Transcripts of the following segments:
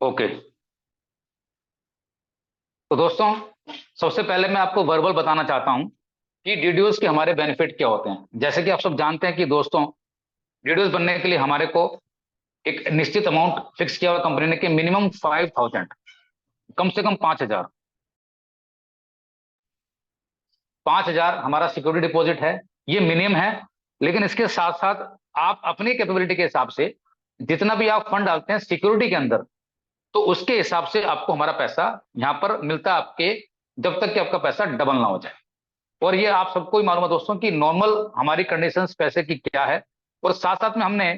Okay. तो दोस्तों, सबसे पहले मैं आपको वर्बल बताना चाहता हूं कि डीडीओस के हमारे बेनिफिट क्या होते हैं। जैसे कि आप सब जानते हैं कि दोस्तों, डीडीओस बनने के लिए हमारे को एक निश्चित अमाउंट फिक्स किया हुआ कंपनी ने कि मिनिमम 5,000, कम से कम 5,000। 5,000 हमारा सिक्योरिटी डिपॉजिट है, ये मिनिमम है। लेकिन इसके साथ साथ आप अपनी कैपेबिलिटी के हिसाब से जितना भी आप फंड डालते हैं सिक्योरिटी के अंदर, तो उसके हिसाब से आपको हमारा पैसा यहां पर मिलता है आपके, जब तक कि आपका पैसा डबल ना हो जाए। और ये आप सबको ही मालूम है दोस्तों कि नॉर्मल हमारी कंडीशंस पैसे की क्या है। और साथ साथ में हमने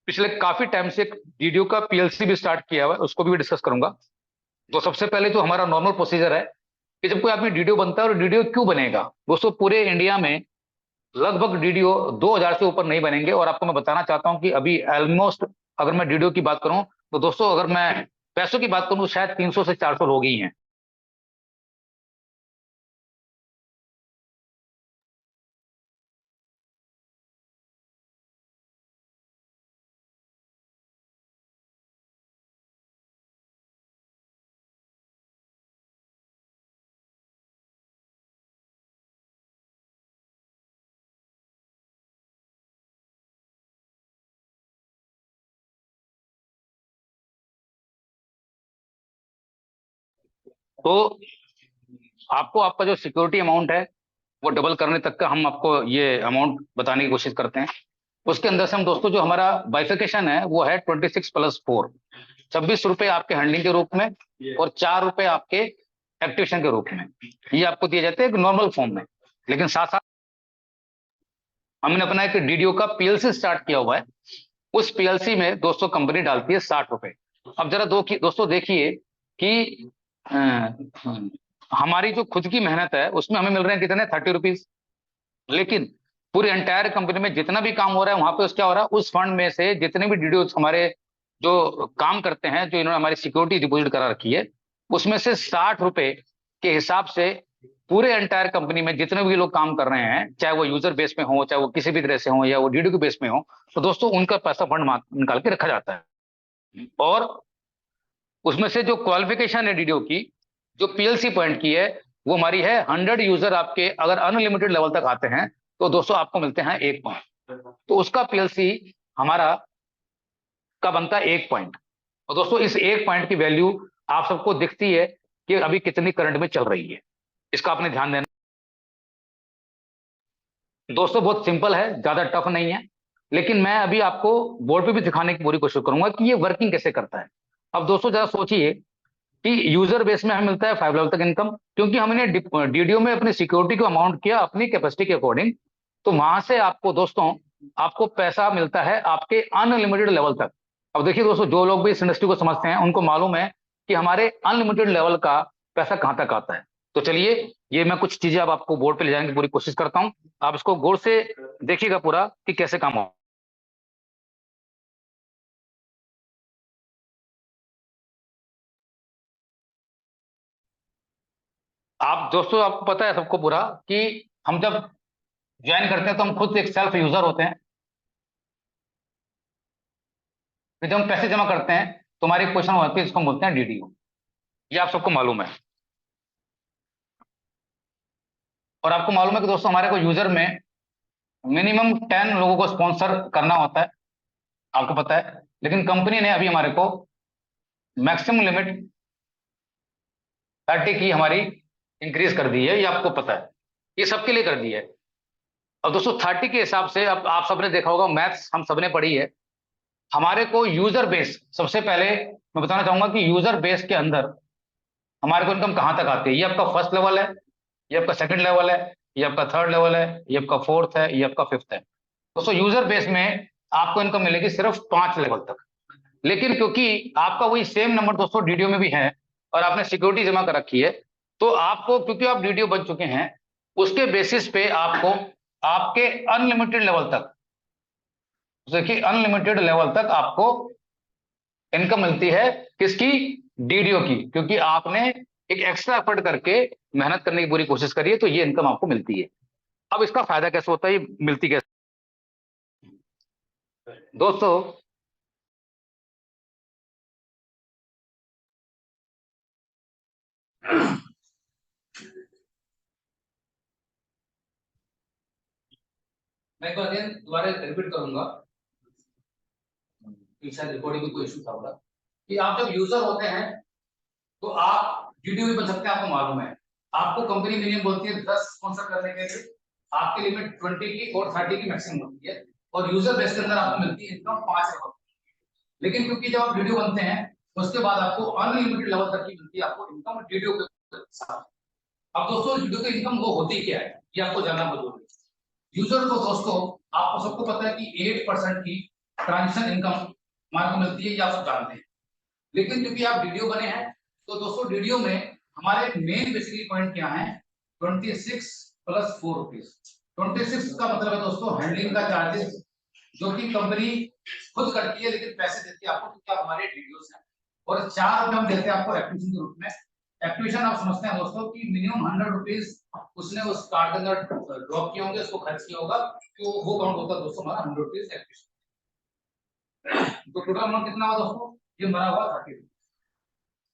पिछले काफी टाइम से एक डीडीओ का पीएलसी भी स्टार्ट किया हुआ है, उसको भी डिस्कस करूंगा। तो सबसे पहले जो हमारा नॉर्मल प्रोसीजर है कि जब कोई आदमी डीडीओ बनता है, और डीडीओ क्यों बनेगा दोस्तों, पूरे इंडिया में लगभग डीडीओ 2,000 से ऊपर नहीं बनेंगे। और आपको मैं बताना चाहता हूं कि अभी ऑलमोस्ट, अगर मैं डीडीओ की बात करूं, तो दोस्तों अगर मैं पैसों की बात करूं तो शायद 300 से 400 लोग ही हैं। तो आपको आपका जो सिक्योरिटी अमाउंट है वो डबल करने तक का हम आपको ये अमाउंट बताने की कोशिश करते हैं। उसके अंदर से हम दोस्तों, जो हमारा बाइफिकेशन है वो है 26+4, 26 रुपए आपके हैंडलिंग के रूप में और 4 रुपए आपके एक्टिवेशन के रूप में, ये आपको दिए जाते हैं एक नॉर्मल फॉर्म में। लेकिन साथ साथ हमने अपना एक डीडीओ का पीएलसी स्टार्ट किया हुआ है। उस पीएलसी में दोस्तों कंपनी डालती है 60 रुपए। अब जरा दोस्तों देखिए कि अ, हमारी जो खुद की मेहनत है उसमें हमें मिल रहे हैं कितने, 30 रुपीज। लेकिन पूरी एंटायर कंपनी में जितना भी काम हो रहा है वहां पे उस क्या हो रहा है, उस फंड में से जितने भी डीडीओ हमारे जो काम करते हैं, जो इन्होंने हमारी सिक्योरिटी डिपॉजिट करा रखी है, उसमें से 60 रुपए के हिसाब से पूरे एंटायर कंपनी में जितने भी लोग काम कर रहे हैं, चाहे वो यूजर बेस में हो, चाहे वो किसी भी तरह से हो, या वो डीडीओ के बेस में हो, तो दोस्तों उनका पैसा फंड निकाल के रखा जाता है। और उसमें से जो क्वालिफिकेशन है डीडीओ की, जो पीएलसी पॉइंट की है, वो हमारी है 100 यूजर आपके अगर अनलिमिटेड लेवल तक आते हैं, तो दोस्तों आपको मिलते हैं 1 पॉइंट। तो उसका पीएलसी हमारा का बनता है 1 पॉइंट। और दोस्तों इस 1 पॉइंट की वैल्यू आप सबको दिखती है कि अभी कितनी करंट में चल रही है, इसका आपने ध्यान देना। दोस्तों बहुत सिंपल है, ज्यादा टफ नहीं है। लेकिन मैं अभी आपको बोर्ड पे भी दिखाने की पूरी कोशिश करूंगा कि ये वर्किंग कैसे करता है। अब दोस्तों जरा सोचिए कि यूजर बेस में हमें मिलता है 5 लेवल तक इनकम, क्योंकि हमने डीडीओ में अपनी सिक्योरिटी को अमाउंट किया अपनी कैपेसिटी के अकॉर्डिंग। तो वहां से आपको दोस्तों, आपको पैसा मिलता है आपके अनलिमिटेड लेवल तक। अब देखिए दोस्तों, जो लोग भी इस इंडस्ट्री को समझते हैं उनको मालूम है कि हमारे अनलिमिटेड लेवल का पैसा कहां तक आता है। तो चलिए, ये मैं कुछ चीजें अब आपको बोर्ड पे ले जाने की पूरी कोशिश करता हूं। आप इसको गौर से देखिएगा पूरा कि कैसे काम हो। आप दोस्तों, आपको पता है सबको पूरा कि हम जब ज्वाइन करते हैं तो हम खुद एक सेल्फ यूजर होते हैं। फिर जब हम पैसे जमा करते हैं तो हमारी एक पोजीशन होती है जिसको हम बोलते हैं डीडीओ। ये आप सबको मालूम है। और आपको मालूम है कि दोस्तों हमारे को यूजर में मिनिमम 10 लोगों को स्पॉन्सर करना होता है, आपको पता है। लेकिन कंपनी ने अभी हमारे को मैक्सिमम लिमिट 30 की हमारी इंक्रीज कर दी है, ये आपको पता है। ये सबके लिए कर दी है। अब दोस्तों 30 के हिसाब से, अब आप सबने देखा होगा, मैथ्स हम सबने पढ़ी है। हमारे को यूजर बेस, सबसे पहले मैं बताना चाहूंगा कि यूजर बेस के अंदर हमारे को इनकम कहां तक आती है। ये आपका फर्स्ट लेवल है, ये आपका सेकंड लेवल है, ये आपका थर्ड लेवल है, ये आपका फोर्थ है, ये आपका फिफ्थ है। दोस्तों यूजर बेस में आपको इनकम मिलेगी सिर्फ 5 लेवल तक। लेकिन क्योंकि आपका वही सेम नंबर दोस्तों डीडीओ में भी है और आपने सिक्योरिटी जमा कर रखी है, तो आपको, क्योंकि आप डीडीओ बन चुके हैं, उसके बेसिस पे आपको आपके अनलिमिटेड लेवल तक, देखिए अनलिमिटेड लेवल तक आपको इनकम मिलती है। किसकी? डीडीओ की। क्योंकि आपने एक एक्स्ट्रा एफर्ट करके मेहनत करने की पूरी कोशिश करी है, तो ये इनकम आपको मिलती है। अब इसका फायदा कैसे होता है, ये मिलती कैसे? दोस्तों मैं एक बार अगेन दोबारा रिपीट करूंगा कि शायद रिकॉर्डिंग में कोई इशू था होगा कि आप जब यूजर होते हैं तो आप वीडियो भी बन सकते हैं, आपको मालूम है। आपको कंपनी मिनिमम बोलती है 10 स्पॉन्सर करने के लिए, आपकी लिमिट 20 की और 30 की मैक्सिमम होती है, और यूजर बेस के अंदर आपको मिलती है इनकम 5 रुपए। लेकिन क्योंकि जब आप वीडियो बनते हैं उसके बाद आपको अनलिमिटेड लेवल तक की मिलती है आपको इनकम वीडियो के साथ। अब दोस्तों वीडियो की इनकम वो होती क्या है ये आपको जानना जरूरी है। यूजर को दोस्तों आपको सबको पता है कि 8% की ट्रांजेक्शन इनकम हमारे को मिलती है, ये आप सब जानते हैं। लेकिन क्योंकि आप वीडियो बने हैं तो दोस्तों वीडियो में हमारे मेन बेसिकली पॉइंट क्या है, 26 + 4 रुपीज। 26 का मतलब है दोस्तों हैंडलिंग का चार्जेस, जो कि कंपनी खुद करती है लेकिन पैसे देती है आपको क्योंकि आप हमारे वीडियोस हैं। और 4 रुपए हम देते हैं आपको एक्टिवेशन के रूप में। एक्टिवेशन आप समझते हैं दोस्तों कि मिनिमम 100 रुपीज उसने उस कार्ड के अंदर ड्रॉप किए होंगे, उसको खर्च किया होगा, तो वो काउंट होता है दोस्तों हमारा 100 रुपीज एक्टिवेशन। तो टोटल अमाउंट कितना हुआ दोस्तों, ये मरा हुआ 30।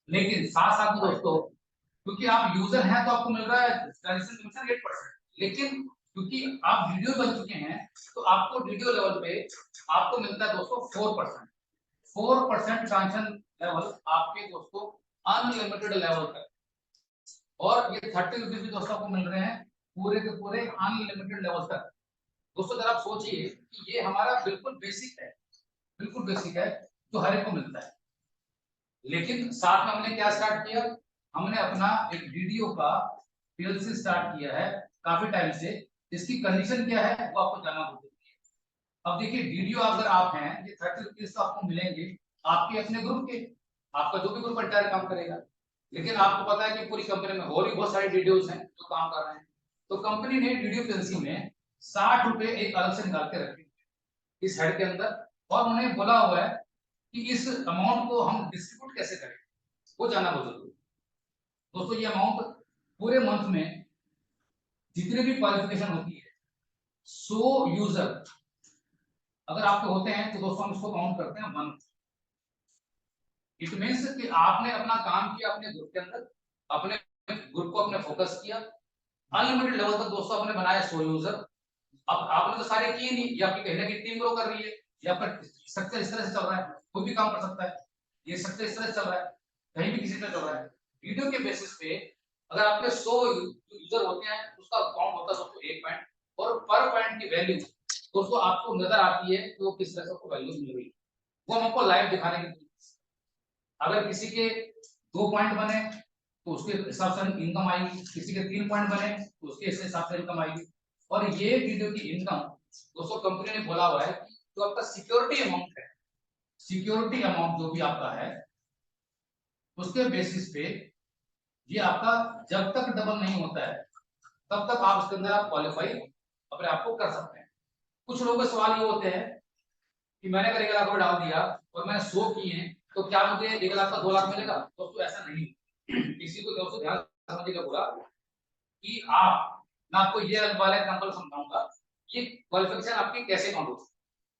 लेकिन साथ साथ में दोस्तों क्योंकि आप यूजर हैं तो आपको मिल रहा है ट्रांजेक्शन कमीशन 8%, लेकिन क्योंकि आप वीडियो बन चुके हैं तो आपको वीडियो लेवल पे आपको मिलता है दोस्तों 4%। 4% ट्रांजेक्शन लेवल आपके दोस्तों अनलिमिटेड लेवल तक, और ये 30 रुपीज भी दोस्तों आपको मिल रहे हैं पूरे के पूरे अनलिमिटेड लेवल तक। दोस्तों अगर आप सोचिए कि ये हमारा बिल्कुल बेसिक है, बिल्कुल बेसिक है जो हर एक को मिलता है। लेकिन साथ में हमने क्या स्टार्ट किया, हमने अपना एक वीडियो का पीएलसी स्टार्ट किया है काफी टाइम से। इसकी कंडीशन क्या है वो आपको जानना होगा। अब देखिए वीडियो अगर आप हैं ये 30 रुपीज तो आपको मिलेंगे आपके अपने ग्रुप के, आपका जो भी ग्रुप एंटायर काम करेगा। लेकिन आपको पता है कि पूरी कंपनी में और भी बहुत सारे वीडियोस हैं जो काम कर रहे हैं, तो कंपनी ने वीडियो पीएलसी में 60 रुपए एक अलग से निकाल के रखे इस हेड के अंदर, और उन्हें बोला हुआ है कि इस अमाउंट को हम डिस्ट्रीब्यूट कैसे करें, वो जानना बहुत जरूरी है। दोस्तों ये अमाउंट पूरे मंथ में जितने भी क्वालिफिकेशन होती है 100 यूजर अगर आपके होते हैं तो दोस्तों हम इसको काउंट करते हैं मंथ। इट मींस कि आपने अपना काम किया अपने ग्रुप के अंदर, अपने ग्रुप को अपने फोकस किया, अनलिमिटेड लेवल तक दोस्तों आपने बनाया 100 यूजर। अब आपने तो सारे किए नहीं, ये आपकी कहीं ना कहीं टीम ग्रो कर रही है, या आपका स्ट्रक्चर इस तरह से चल रहा है, कोई भी काम कर सकता है, ये स्ट्रक्चर इस तरह से चल रहा है, कहीं भी किसी तरह चल रहा है। वीडियो के बेसिस पे अगर आपके 100 यूजर होते हैं उसका काउंट होता है दोस्तों 1 पॉइंट, और पर पॉइंट की वैल्यू दोस्तों आपको नजर आती है कि वो किस तरह से आपको वैल्यू मिल रही है, वो हम आपको लाइव दिखाने की। अगर किसी के 2 पॉइंट बने तो उसके हिसाब से इनकम आएगी, किसी के 3 पॉइंट बने तो उसके हिसाब से इनकम आएगी। और ये वीडियो की इनकम दोस्तों कंपनी ने बोला हुआ है कि जो आपका सिक्योरिटी अमाउंट है, सिक्योरिटी अमाउंट जो भी आपका है उसके बेसिस पे ये आपका जब तक डबल नहीं होता है तब तक आप उसके अंदर आप क्वालिफाई अपने आप को कर सकते हैं। कुछ लोगों के सवाल ये होते हैं कि मैंने अगर 1 लाख रुपए डाल दिया और मैंने 100 किए हैं तो क्या मुझे 1 लाख का 2 लाख मिलेगा? दोस्तों ऐसा नहीं, किसी को दोस्तों ध्यान समझिएगा पूरा कि आप, मैं आपको ये वाला एग्जांपल समझाऊंगा ये क्वालिफिकेशन आपकी कैसे काउंट होती है।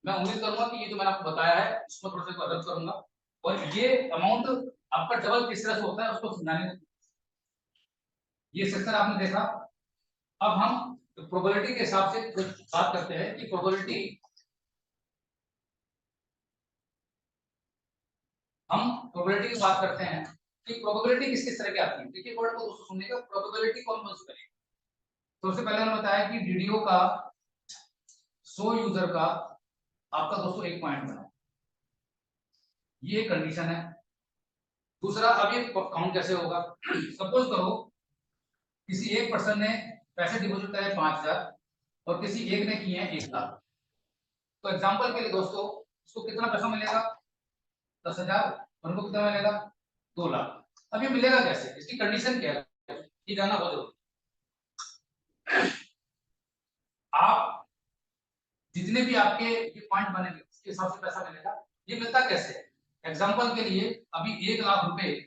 मैं उम्मीद करूंगा कि ये जो मैंने आपको बताया है इसको थोड़ा सा मदद करूंगा, और ये अमाउंट आपका डबल किस तरह से होता है उसको समझाने में। ये सेक्शन आपने देखा। अब हम प्रोबेबिलिटी के हिसाब से कुछ बात करते हैं कि प्रोबेबिलिटी, हम प्रोबेबिलिटी की बात करते हैं कि प्रोबेबिलिटी किस किस तरह की आती है। देखिए वर्ड को दोस्तों सुनने का, प्रोबेबिलिटी कौन कौन सी करें। सबसे पहले मैंने बताया कि वीडियो का 100 यूजर का आपका दोस्तों 1 पॉइंट बना, ये कंडीशन है। दूसरा अब ये काउंट कैसे होगा, सपोज करो किसी एक पर्सन ने पैसे डिपॉजिट करे 5000 और किसी एक ने किए हैं 1 लाख। तो एग्जांपल के लिए दोस्तों इसको कितना पैसा मिलेगा, 10,000, और उनको कितना मिलेगा 2 लाख। अब ये मिलेगा कैसे, इसकी कंडीशन क्या है ये जानना बहुत जरूरी। आप जितने भी आपके ये पॉइंट बनेंगे उसके हिसाब से पैसा मिलेगा। ये मिलता कैसे है, एग्जांपल के लिए अभी 1 लाख रुपए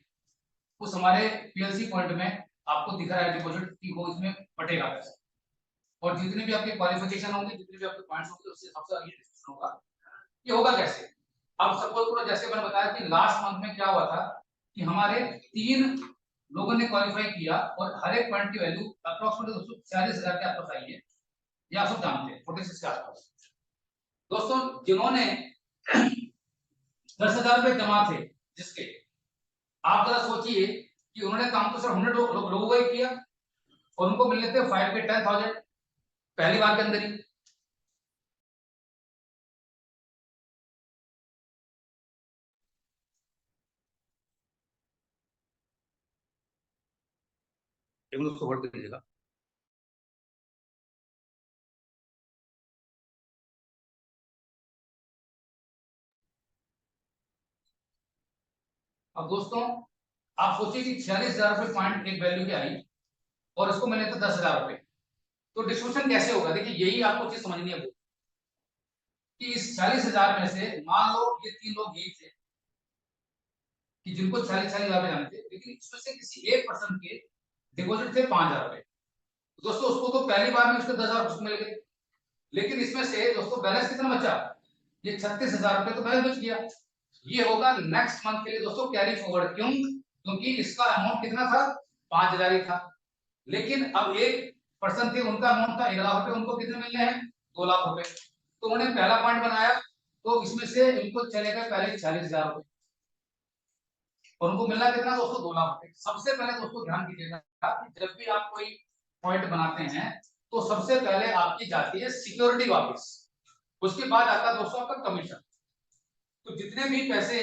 उस हमारे पीएलसी पॉइंट में आपको दिख रहा है डिपॉजिट की वो इसमें बटेगा पैसा, और जितने भी आपके क्वालिफिकेशन होंगे, जितने भी आपके पॉइंट्स होंगे उससे हिसाब से ये डिस्कशन होगा। ये होगा कैसे, अब सपोज करो जैसे मैंने बताया कि लास्ट मंथ में क्या हुआ था कि हमारे 3 लोगों ने क्वालिफाई किया और हर एक पॉइंट की वैल्यू अप्रोक्सीमेटली दोस्तों 46,000 के आसपास आई है, ये आप सब जानते हैं 46 के आसपास। दोस्तों जिन्होंने 10,000 रुपए जमा थे जिसके, आप जरा सोचिए कि उन्होंने काम तो सिर्फ 100 लोगों का ही किया और उनको मिलने थे 5 के 10,000 पहली बार के अंदर ही। एक मिनट उसको होल्ड कर दीजिएगा। अब दोस्तों आप सोचिए कि 46,000 रुपए पॉइंट एक वैल्यू की आई और इसको मिले थे 10,000 रुपए, तो डिस्ट्रीब्यूशन कैसे होगा? देखिए यही आपको चीज समझनी है कि इस 46,000 में से मान लो ये 3 लोग यही थे कि जिनको 40,000 रुपए जाने थे, लेकिन इसमें से किसी एक पर्सन के डिपॉजिट थे 5,000 रुपए। दोस्तों उसको तो पहली बार में उसको 10,000 उसको मिल गए, लेकिन इसमें से दोस्तों बैलेंस कितना बचा? ये 36,000 रुपए तो बैलेंस बच गया। ये होगा नेक्स्ट मंथ के लिए दोस्तों कैरी फॉरवर्ड। क्यों? क्योंकि इसका अमाउंट कितना था? 5,000 ही था, लेकिन अब एक पर्सन थे उनका अमाउंट था 1,00,000 रुपए, उनको कितने मिलने हैं? 2,00,000 रुपए। तो उन्होंने पहला पॉइंट बनाया, तो इसमें से इनको चलेगा पहले 40,000 रुपए और उनको मिलना कितना दोस्तों? 2,00,000 रुपए। सबसे पहले दोस्तों ध्यान दीजिएगा कि जब भी आप कोई पॉइंट बनाते हैं तो सबसे पहले आपकी जाती है सिक्योरिटी वापस, उसके बाद आता है दोस्तों आपका कमीशन। तो जितने भी पैसे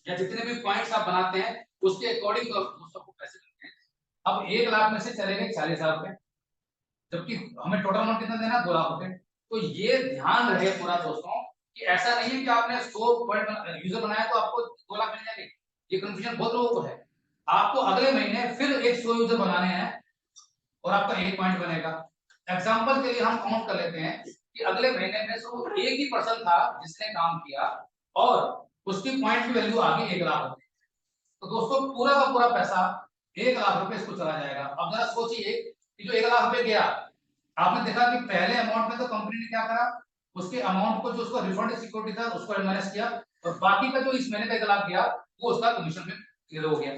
या जितने भी पॉइंट्स आप बनाते हैं उसके अकॉर्डिंग दोस्तों को पैसे मिलते हैं। अब 1,00,000 में से चले गए 40,000 रुपए, जबकि हमें टोटल अमाउंट कितना देना? 2,00,000 रुपए। तो ये ध्यान रहे पूरा दोस्तों कि ऐसा नहीं है कि आपने 100 पॉइंट यूजर बनाया तो आपको 2,00,000 मिल जाएंगे। ये कंफ्यूजन बहुत लोगों को है। आपको अगले महीने फिर एक 100 यूजर बनाने हैं और आपका 1 पॉइंट बनेगा। एग्जांपल के लिए हम काउंट कर लेते हैं कि अगले महीने में सिर्फ एक ही पर्सन था जिसने काम किया और उसकी पॉइंट की वैल्यू आ गई 1,00,000 रुपए। तो दोस्तों पूरा का पूरा पैसा 1,00,000 रुपए इसको चला जाएगा। अब जरा सोचिए कि जो 1,00,000 रुपए गया, आपने देखा कि पहले अमाउंट में तो कंपनी ने क्या करा, उसके अमाउंट को जो उसका रिफंड सिक्योरिटी था उसको माइनस किया और बाकी का जो इस महीने का 1,00,000 गया वो उसका कमीशन में क्लियर हो गया।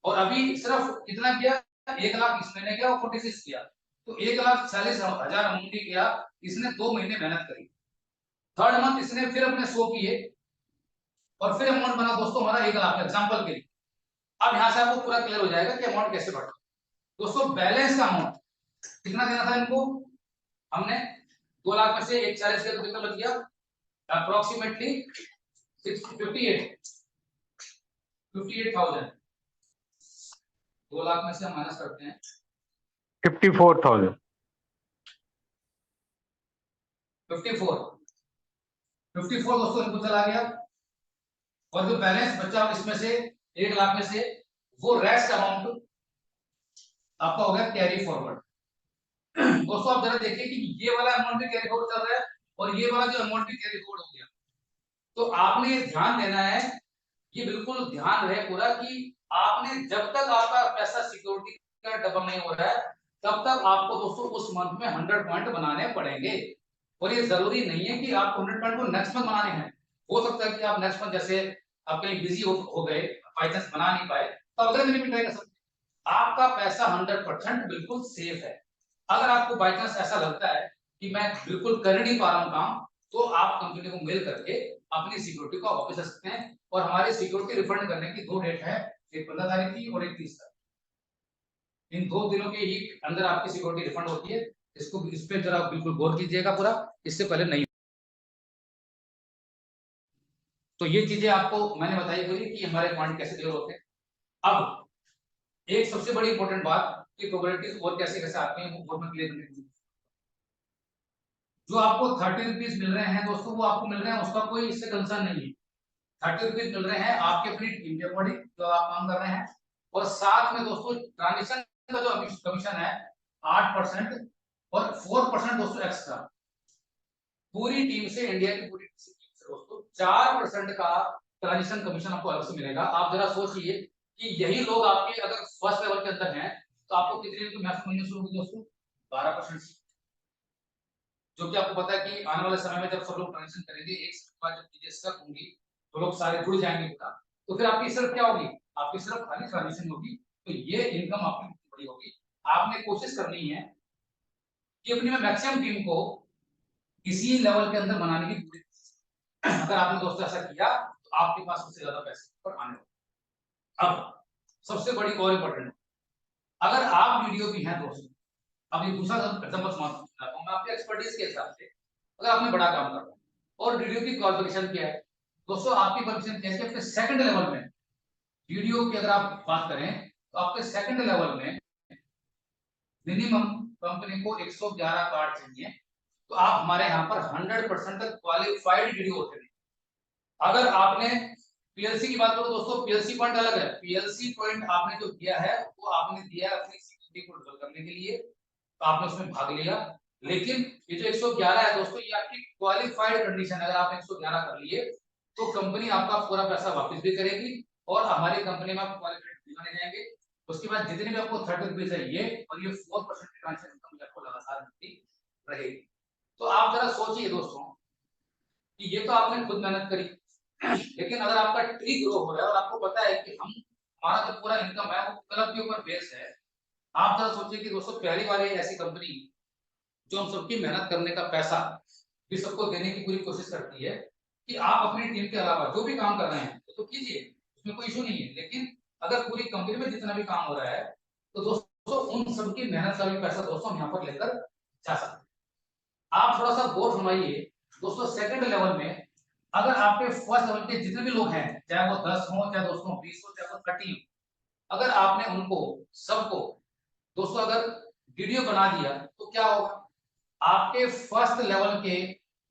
और अभी सिर्फ कितना किया? 1,00,000 इस महीने गया और 46 किया, तो 1,40,000 अमाउंट ही किया। इसने 2 महीने मेहनत करी, थर्ड मंथ इसने फिर अपने 100 किए और फिर अमाउंट बना दोस्तों हमारा 1,00,000 एग्जाम्पल के लिए। अब यहां से आपको पूरा क्लियर हो जाएगा कि अमाउंट कैसे बढ़ा। दोस्तों बैलेंस का अमाउंट कितना देना था इनको? हमने 2,00,000 में से 1,40 किया तो कितना बच गया? अप्रोक्सीमेटली 58,000। 2,00,000 में से हम माइनस करते हैं 54,000। 54 दोस्तों इनको चला गया और जो बैलेंस बचा इसमें से 1,00,000 में से वो रेस्ट अमाउंट आपका हो गया कैरी फॉरवर्ड। दोस्तों आप जरा देखिए कि ये वाला अमाउंट भी कैरी फॉरवर्ड चल रहा है और ये वाला जो अमाउंट भी कैरी फॉरवर्ड हो गया। तो आपने ये ध्यान देना है, ये बिल्कुल ध्यान रहे पूरा कि आपने जब तक आपका पैसा सिक्योरिटी का डबल नहीं हो रहा है तब तक आपको दोस्तों उस मंथ में 100 पॉइंट बनाने पड़ेंगे। और ये जरूरी नहीं है कि आपको 100 पॉइंट को नेक्स्ट मंथ बनाने हैं। हो सकता है कि आप नेक्स्ट मंथ जैसे आप कहीं बिजी हो गए, बाई चांस बना नहीं पाए, तो अगले महीने भी ट्राई कर सकते हैं। आपका पैसा 100% बिल्कुल सेफ है। अगर आपको बाई चांस ऐसा लगता है कि मैं बिल्कुल कर नहीं पा रहा हूँ काम, तो आप कंपनी को मेल करके अपनी सिक्योरिटी को वापस कर सकते हैं। और हमारी सिक्योरिटी रिफंड करने की 2 डेट है, एक 15 तारीख की और एक 30 तारीख। इन 2 दिनों के ही अंदर आपकी सिक्योरिटी रिफंड होती है। इसको इस पे जरा बिल्कुल गौर कीजिएगा पूरा, इससे पहले नहीं। तो ये चीजें आपको मैंने बताई पूरी कि हमारे पॉइंट कैसे क्लियर होते हैं। अब एक सबसे बड़ी इंपॉर्टेंट बात कि प्रोबेबिलिटीज और कैसे कैसे आती हैं वो मैं क्लियर करने की। जो आपको 30 रुपीज मिल रहे हैं दोस्तों, वो आपको मिल रहे हैं, उसका कोई इससे कंसर्न नहीं है। 30 रुपीज मिल रहे हैं आपके अपनी टीम के अकॉर्डिंग जो आप काम कर रहे हैं। और साथ में दोस्तों ट्रांजेक्शन का जो कमीशन है 8% और 4% दोस्तों एक्स्ट्रा पूरी टीम से, इंडिया की पूरी टीम से दोस्तों 4% का ट्रांजेक्शन कमीशन आपको अलग से मिलेगा। आप जरा सोचिए कि यही लोग आपके अगर फर्स्ट लेवल के अंदर हैं तो आपको कितनी महसूस मिलनी शुरू होगी दोस्तों? 12%। जो कि आपको पता है कि आने वाले समय में जब सब लोग ट्रांजेक्शन करेंगे एक साथ बाद जब चीजें स्टक होंगी तो लोग सारे जुड़ जाएंगे पूरा, तो फिर आपकी सिर्फ क्या होगी? आपकी सिर्फ खाली ट्रांजेक्शन होगी, तो ये इनकम आपकी बड़ी होगी। आपने कोशिश करनी है कि अपनी में मैक्सिमम टीम को इसी लेवल के अंदर बनाने की पूरी। अगर आपने दोस्तों ऐसा किया तो आपके पास सबसे ज्यादा पैसे पर आने वाले। अब सबसे बड़ी और इंपॉर्टेंट, अगर आप वीडियो भी हैं दोस्तों, अब ये दूसरा एग्जांपल समझता हूं मैं आपके एक्सपर्टीज के हिसाब से। अगर आपने बड़ा काम कर रहा है और वीडियो की क्वालिफिकेशन क्या है दोस्तों, आपकी क्वालिफिकेशन क्या है? सेकंड लेवल में वीडियो की अगर आप बात करें तो आपके सेकंड लेवल में मिनिमम कंपनी को 111 कार्ड चाहिए। तो आप हमारे यहाँ पर 100% क्वालिफाइड वीडियो होते हैं। अगर आपने पीएलसी की बात करो दोस्तों, पीएलसी पॉइंट अलग है। पीएलसी पॉइंट आपने जो दिया है वो आपने दिया अपनी सिक्योरिटी को डबल करने के लिए, तो आपने उसमें भाग लिया। लेकिन ये जो 111 है दोस्तों, ये आपकी क्वालिफाइड कंडीशन है। अगर आपने 111 कर लिए तो कंपनी आपका पूरा पैसा वापस भी करेगी और हमारी कंपनी में आप क्वालिफाइड बने जाएंगे। उसके बाद जितने भी आपको 30 रुपीज है ये, और ये 4% की ट्रांजेक्शन इनकम आपको लगातार मिलती रहेगी। तो आप जरा सोचिए दोस्तों कि ये तो आपने खुद मेहनत करी, लेकिन अगर आपका ट्री ग्रो हो रहा है और आपको पता है कि हम हमारा जो पूरा इनकम है वो क्लब के ऊपर बेस है, आप जरा सोचिए कि दोस्तों पहली बार ऐसी कंपनी जो हम सबकी मेहनत करने का पैसा भी सबको देने की पूरी कोशिश करती है कि आप अपनी टीम के अलावा जो भी काम कर रहे हैं तो कीजिए, उसमें कोई इशू नहीं है। लेकिन अगर पूरी कंपनी में जितना भी काम हो रहा है तो दोस्तों उन सबकी मेहनत का भी पैसा दोस्तों हम यहाँ पर लेकर जा सकते हैं। आप थोड़ा सा गौर फरमाइए दोस्तों, सेकंड लेवल में अगर आपके फर्स्ट लेवल के जितने भी लोग हैं, चाहे वो 10 हो, चाहे दोस्तों 20 हो, चाहे वो 30 हो, अगर आपने उनको सबको दोस्तों अगर वीडियो बना दिया तो क्या होगा? आपके फर्स्ट लेवल के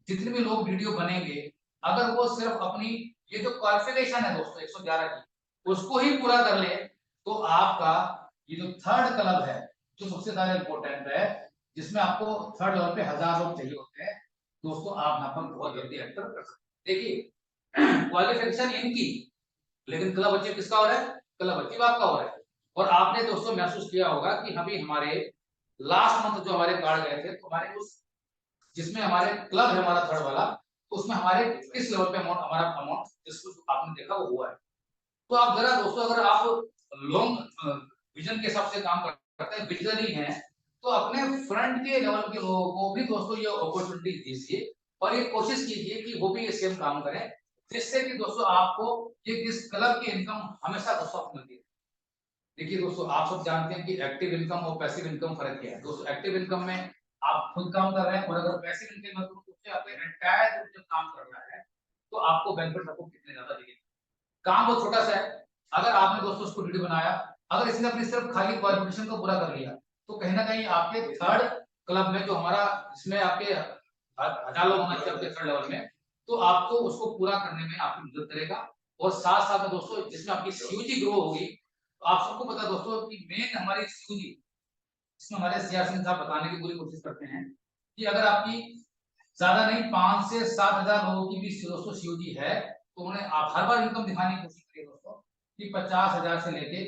जितने भी लोग वीडियो बनेंगे, अगर वो सिर्फ अपनी ये जो क्वालिफिकेशन है दोस्तों 111 की उसको ही पूरा कर ले, तो आपका ये जो थर्ड क्लब है जो सबसे ज्यादा इंपॉर्टेंट है, जिसमें आपको थर्ड लेवल पे 1000 लोग चाहिए होते हैं दोस्तों, आप यहाँ पर बहुत जल्दी एंटर कर सकते हैं। देखिए क्वालिफिकेशन इनकी, लेकिन क्लब अचीव किसका हो रहा है? क्लब अचीव आपका हो रहा है। और आपने दोस्तों महसूस किया होगा कि अभी हमारे लास्ट मंथ जो हमारे कार्ड गए थे, तो हमारे उस जिसमें हमारे क्लब है हमारा थर्ड वाला, तो उसमें हमारे किस लेवल पे अमाउंट, हमारा अमाउंट जिसको आपने देखा वो हुआ है। तो आप जरा दोस्तों अगर आप लॉन्ग विजन के हिसाब से काम करते हैं, विजनरी हैं, तो अपने फ्रंट के लेवल के लोगों को भी दोस्तों ये अपॉर्चुनिटी दीजिए और ये कोशिश कीजिए कि वो भी ये सेम काम करें, जिससे कि दोस्तों आपको ये इस क्लब की इनकम हमेशा दोस्तों मिलती है। देखिए दोस्तों आप सब जानते हैं कि एक्टिव इनकम और पैसिव इनकम फर्क क्या है दोस्तों। एक्टिव इनकम में आप खुद काम कर रहे हैं, और अगर पैसिव इनकम में तो आपके एंटायर ग्रुप जब काम कर रहा है तो आपको बेनिफिट आपको कितने ज्यादा दिखेंगे। काम बहुत छोटा सा है। अगर आपने दोस्तों उसको वीडियो बनाया, अगर इसने अपनी सिर्फ खाली क्वालिफिकेशन को पूरा कर लिया, तो कहीं ना कहीं आपके थर्ड क्लब में जो हमारा इसमें आपके 1000 लोग होना चाहिए आपके थर्ड लेवल में, तो आपको उसको पूरा करने में आपकी मदद करेगा। और साथ साथ में दोस्तों जिसमें आपकी सीयूजी ग्रो होगी, तो आप सबको पता है दोस्तों कि मेन हमारी सीयूजी, इसमें हमारे सीआर सिंह साहब बताने की पूरी कोशिश करते हैं कि अगर आपकी ज्यादा नहीं 5 से 7,000 लोगों की भी दोस्तों सीयूजी है, तो उन्हें आप हर बार इनकम दिखाने की कोशिश करिए दोस्तों कि 50,000 से लेके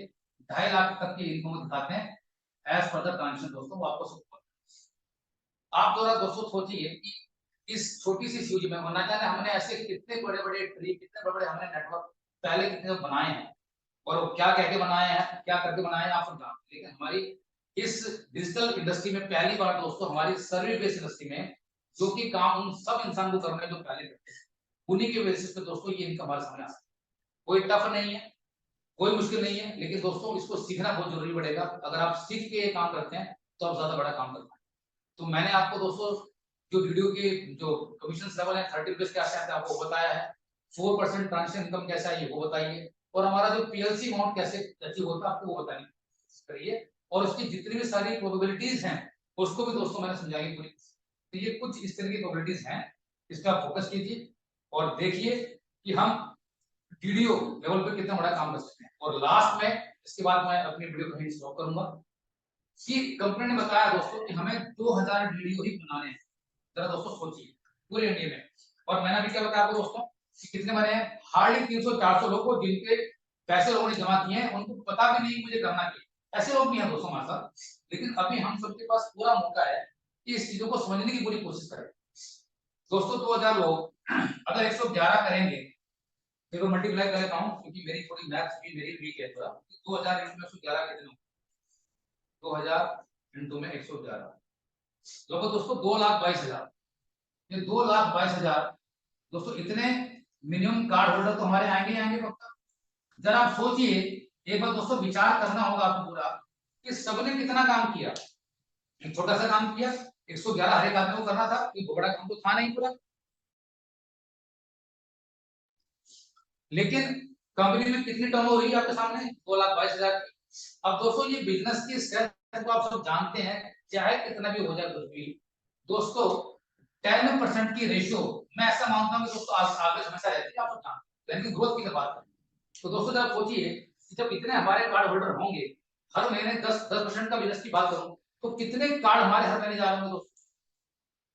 2.5 लाख तक की इनकम दिखाते हैं एज पर द ट्रांजेक्शन दोस्तों, वो आपको सब आप थोड़ा दोस्तों सोचिए कि इस छोटी सी सीयूजी में, वरना जाने हमने ऐसे कितने बड़े बड़े ट्री, कितने बड़े बड़े हमने नेटवर्क पहले कितने बनाए हैं, और वो क्या कह के बनाए हैं, क्या करके बनाए हैं आप सब जानते हैं। लेकिन हमारी इस डिजिटल इंडस्ट्री में पहली बार दोस्तों, हमारी सर्विस बेस्ड इंडस्ट्री में जो कि काम उन सब इंसान को करना है जो पहले करते हैं, उन्हीं के बेसिस पे दोस्तों ये इनकम हमारे सामने आ सकती है। कोई टफ नहीं है, कोई मुश्किल नहीं है, लेकिन दोस्तों इसको सीखना बहुत जरूरी पड़ेगा। अगर आप सीख के ये काम करते हैं तो आप ज्यादा बड़ा काम कर पाएंगे। तो मैंने आपको दोस्तों जो वीडियो के जो कमीशन लेवल है 30 रुपीज के आसपास आपको बताया है, 4% ट्रांजेक्शन इनकम कैसा है ये वो बताइए, और हमारा जो पीएलसी अमाउंट कैसे अचीव होता है आपको वो बताने की कोशिश करिए, और उसकी जितनी भी सारी प्रोबेबिलिटीज हैं उसको भी दोस्तों मैंने समझाई पूरी। तो ये कुछ इस तरह की प्रोबेबिलिटीज हैं, इस पर आप फोकस कीजिए और देखिए कि हम वीडियो लेवल पे कितना बड़ा काम कर सकते हैं। और लास्ट में इसके बाद मैं अपनी वीडियो को स्टॉप करूंगा कि कंपनी ने बताया दोस्तों कि हमें 2000 वीडियो ही बनाने हैं। जरा दोस्तों सोचिए पूरे इंडिया में, और मैंने अभी क्या बताया आपको दोस्तों कि कितने बने हैं, हार्डली 300-400 लोग को जिनके पैसे लोगों ने जमा किए हैं, उनको पता भी नहीं मुझे करना क्या, ऐसे लोग भी हैं दोस्तों हमारे साथ। लेकिन अभी हम सबके पास पूरा मौका है कि इस चीजों को समझने की पूरी कोशिश करें। दोस्तों 2000 लोग अगर 111 करेंगे देखो मल्टीप्लाई कर लेता हूँ क्योंकि मेरी थोड़ी मैथ्स भी मेरी वीक है थोड़ा। 2000 इंटू 111 कितने, 2000 इंटू में 111, लगभग दोस्तों 2,22,000। ये 2,22,000 दोस्तों, इतने मिनिमम कार्ड होल्डर तो हमारे आएंगे आएंगे पक्का। जरा आप सोचिए, एक बार दोस्तों विचार करना होगा आपको पूरा कि सबने कितना काम किया। एक छोटा सा काम किया, 111 हर एक आदमी को करना था, कोई बड़ा काम तो था नहीं पूरा। लेकिन कंपनी में कितनी टर्न हो रही है आपके सामने, 2,22,000 की। अब दोस्तों ये बिजनेस की स्ट्रेंथ को आप सब जानते हैं, चाहे कितना भी हो जाए कुछ भी दोस्तों, 10% की रेशियो मैं ऐसा मानता हूं कि दोस्तों आगे हमेशा रहती है, आप सब जानते हैं। ग्रोथ की बात करें तो दोस्तों जरा सोचिए कि जब इतने हमारे कार्ड होल्डर होंगे, हर महीने 10% का बिजनेस की बात करूं तो कितने कार्ड हमारे हर महीने जा रहे होंगे दोस्तों,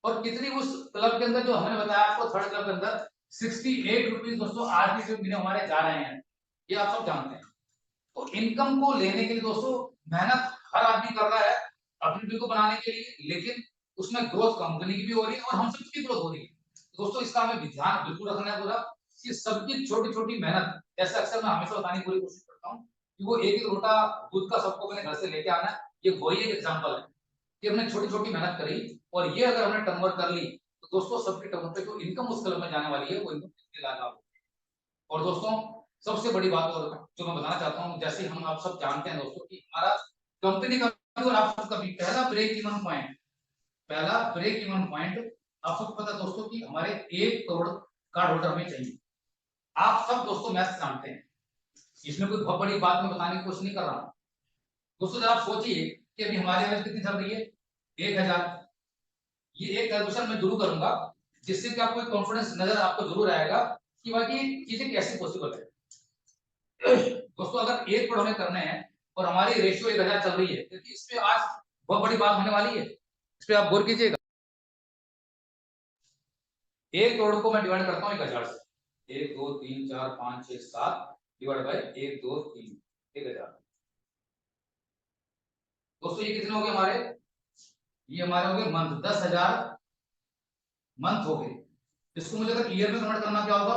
और कितनी उस क्लब के अंदर जो हमने बताया आपको थर्ड क्लब के अंदर 68 रुपीज दोस्तों आज भी जो महीने हमारे जा रहे हैं, ये आप सब जानते हैं। तो इनकम को लेने के लिए दोस्तों मेहनत हर आदमी कर रहा है अपनी वीडियो को बनाने के लिए, लेकिन उसमें ग्रोथ कंपनी की भी हो रही है और हम सबकी ग्रोथ हो रही है। तो दोस्तों इसका हमें ध्यान बिल्कुल रखना है पूरा कि सबकी छोटी छोटी मेहनत, जैसे अक्सर मैं हमेशा बताने की पूरी कोशिश करता हूँ कि वो एक एक लोटा दूध का सबको अपने घर से लेके आना है, ये वही एक एग्जाम्पल है कि हमने छोटी छोटी मेहनत करी और ये अगर हमने टर्नओवर कर ली तो दोस्तों सबके टर्नओवर पे जो इनकम उस क्लब में जाने वाली है वो इनकम कितनी लागा। और दोस्तों सबसे बड़ी बात और जो मैं बताना चाहता हूँ, जैसे हम आप सब जानते हैं दोस्तों कि हमारा कंपनी का और आप सबका भी पहला ब्रेक इवन पॉइंट, पहला ब्रेक इवन पॉइंट आप सबको पता दोस्तों कि हमारे 1 करोड़ कार्ड होल्डर हमें चाहिए। आप सब दोस्तों मैथ्स जानते हैं, इसमें कोई बहुत बड़ी बात मैं बताने की कोशिश नहीं कर रहा हूँ। दोस्तों जरा आप सोचिए कि अभी हमारी एवरेज कितनी चल रही है, 1,000। ये एक कैलकुलेशन मैं जरूर करूंगा जिससे कि आपको कॉन्फिडेंस नजर आपको जरूर आएगा कि बाकी चीजें कैसे पॉसिबल है। दोस्तों अगर 1 करोड़ हमें करने हैं और हमारी रेशियो 1,000 चल रही है, क्योंकि इस पे आज बहुत बड़ी बात होने वाली है, इस पे आप गौर कीजिएगा। 1 करोड़ को मैं डिवाइड करता हूँ 1,000 से, 1 2 3 4 5 6 7 डिवाइड बाय 1 2 3 1,000। दोस्तों ये कितने हो गए हमारे, ये हमारे हो गए मंथ, 10,000 मंथ हो गए। इसको मुझे अगर ईयर में कन्वर्ट करना क्या होगा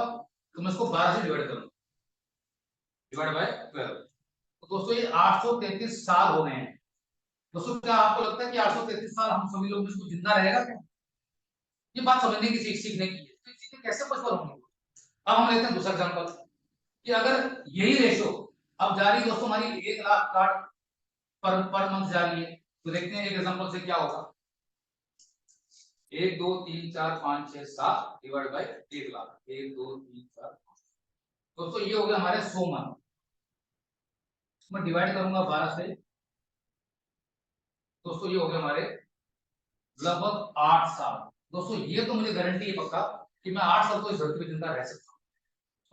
तो मैं इसको 12 से डिवाइड करूंगा, डिवाइड बाय 12। तो दोस्तों ये 833 साल हो गए हैं। दोस्तों क्या आपको लगता है कि 833 साल हम सभी लोग इसको जिंदा रहेगा क्या? ये बात समझने की सीखने की है, तो चीजें कैसे पॉसिबल होंगी। अब हम लेते हैं दूसरा एग्जांपल कि अगर यही रेशो अब जा रही है दोस्तों हमारी 1,00,000 कार्ड पर मंथ जा रही है, तो देखते हैं एक एग्जांपल से क्या होगा। 1 2 3 4 5 6 7 डिवाइड बाय 1,00,000, 1 2 3 4 दोस्तों ये हो गया हमारे 100 मंथ। मैं डिवाइड करूंगा 12 से, दोस्तों ये हो गया हमारे लगभग 8 साल। दोस्तों ये तो मुझे गारंटी है पक्का कि मैं 8 साल तो इस धरती पर जिंदा रह सकता हूँ।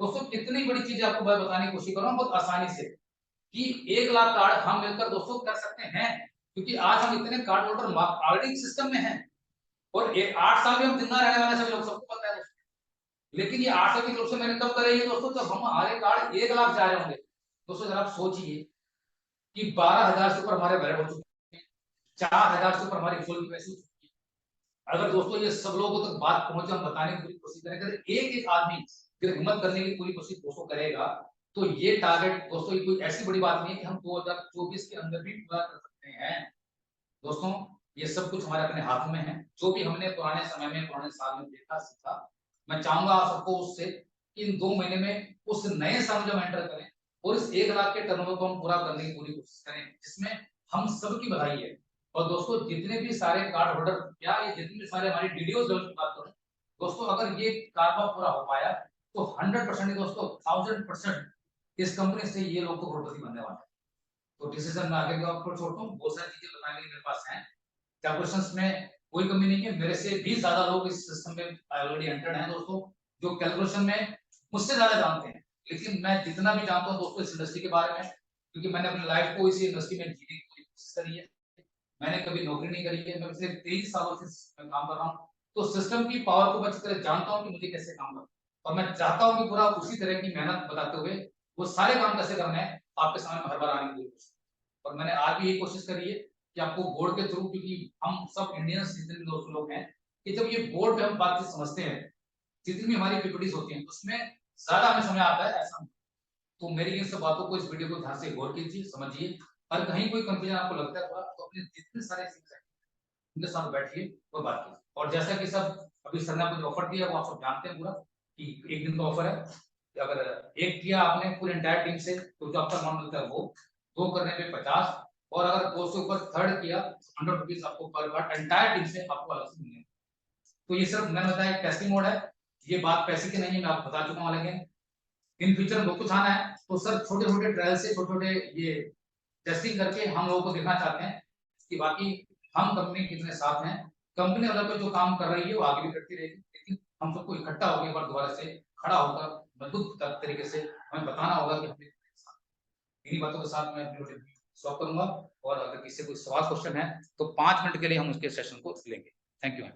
दोस्तों कितनी बड़ी चीज आपको मैं बताने की कोशिश कर रहा हूँ बहुत आसानी से कि 1,00,000 कार्ड हम मिलकर दोस्तों कर सकते हैं, क्योंकि आज हम इतने कार्ड होल्डर ऑलरेडी सिस्टम में हैं और 8 साल में हम जिंदा रहने वाले सभी लोग, सबको पता है दोस्तों। लेकिन ये 8 साल की तरफ से मैंने कब करे ये दोस्तों, जब हम हमारे कार्ड 1,00,000 जा रहे होंगे। दोस्तों जरा आप सोचिए कि 12,000 से ऊपर हमारे बैलेट हो चुके हैं, 4,000 से ऊपर हमारी फुल पैसे हो चुकी है। अगर दोस्तों ये सब लोगों तक बात पहुंचे, हम बताने की पूरी कोशिश करें, एक एक आदमी फिर हिम्मत करने की पूरी कोशिश दोस्तों करेगा, तो ये टारगेट दोस्तों ये कोई ऐसी बड़ी बात नहीं है कि हम 2024 के अंदर भी पूरा कर सकते हैं। दोस्तों ये सब कुछ हमारे अपने हाथ में है, जो भी हमने पुराने समय में पुराने साल में देखा सीखा, मैं चाहूंगा आप सबको उससे इन 2 महीने में उस नए साल में जब एंटर करें और इस 1,00,000 के टर्नओवर को हम पूरा करने की पूरी कोशिश करें, जिसमें हम सबकी बधाई है। और दोस्तों जितने भी सारे कार्ड होल्डर, क्या ये जितने भी सारे हमारी डीडीओ लेवल की बात करूं दोस्तों, अगर ये कारोबार पूरा हो पाया तो 100% दोस्तों 1000% इस कंपनी से ये लोग तो करोड़पति बनने वाले हैं। तो डिसीजन में आगे आपको छोड़ता हूँ, बहुत सारी चीजें बताने के मेरे पास हैं, कैलकुलेशंस में कोई कमी नहीं है, मेरे से भी ज्यादा लोग इस सिस्टम में ऑलरेडी एंटर्ड हैं दोस्तों, जो कैलकुलेशन में मुझसे ज्यादा जानते हैं। लेकिन मैं जितना भी जानता हूँ दोस्तों इस इंडस्ट्री के बारे में, क्योंकि मैंने अपनी लाइफ को इसी इंडस्ट्री में जीने की पूरी कोशिश करी है, मैंने कभी नौकरी नहीं करी है, मैं पिछले 23 सालों से काम कर रहा हूँ, तो सिस्टम की पावर को मैं अच्छी तरह जानता हूँ कि मुझे कैसे काम करना, और मैं चाहता हूँ कि पूरा उसी तरह की मेहनत बताते हुए वो सारे काम कैसे करने हैं आपके सामने हर बार आने की कोशिश। और मैंने आज भी यही कोशिश करी है कि आपको बोर्ड के थ्रू, क्योंकि हम सब इंडियंस जितने भी दोस्त लोग हैं, कि जब ये बोर्ड पे हम बातचीत समझते हैं, जितनी भी हमारी पीपीटीज होती हैं उसमें ज्यादा हमें समय आता है ऐसा। तो मेरी इन सब बातों को, इस वीडियो को ध्यान से गौर कीजिए, समझिए, और कहीं कोई कंफ्यूजन आपको लगता है थोड़ा, तो अपने जितने सारे सीख उनके साथ बैठिए और बात कीजिए। और जैसा कि सब अभी सर ने आपको ऑफर दिया वो आप सब जानते हैं पूरा, कि एक दिन का ऑफर है, कि अगर एक किया आपने पूरी एंटायर टीम से तो जो आपका अमाउंट मिलता है वो, 2 करने पे 50, और अगर 2 से ऊपर थर्ड किया 100 रुपीज आपको पर कार्ड एंटायर टीम से आपको अलग से मिलेंगे। तो ये सिर्फ मैंने बताया टेस्टिंग मोड है, ये बात पैसे की नहीं है, मैं आपको बता चुका हूँ। लेकिन इन फ्यूचर में बहुत कुछ आना है, तो सर छोटे छोटे ट्रायल से, छोटे छोटे ये टेस्टिंग करके हम लोगों को देखना चाहते हैं कि बाकी हम कंपनी कितने साथ हैं। कंपनी लेवल पे जो काम कर रही है वो आगे भी करती रहेगी, लेकिन हम सबको इकट्ठा होकर एक बार दोबारा से खड़ा होकर मजबूत तरीके से हमें बताना होगा कि हमने इन्हीं बातों के साथ मैं अपनी स्टॉप करूंगा। और अगर किसी को सवाल क्वेश्चन है तो 5 मिनट के लिए हम उसके सेशन को लेंगे। Thank you.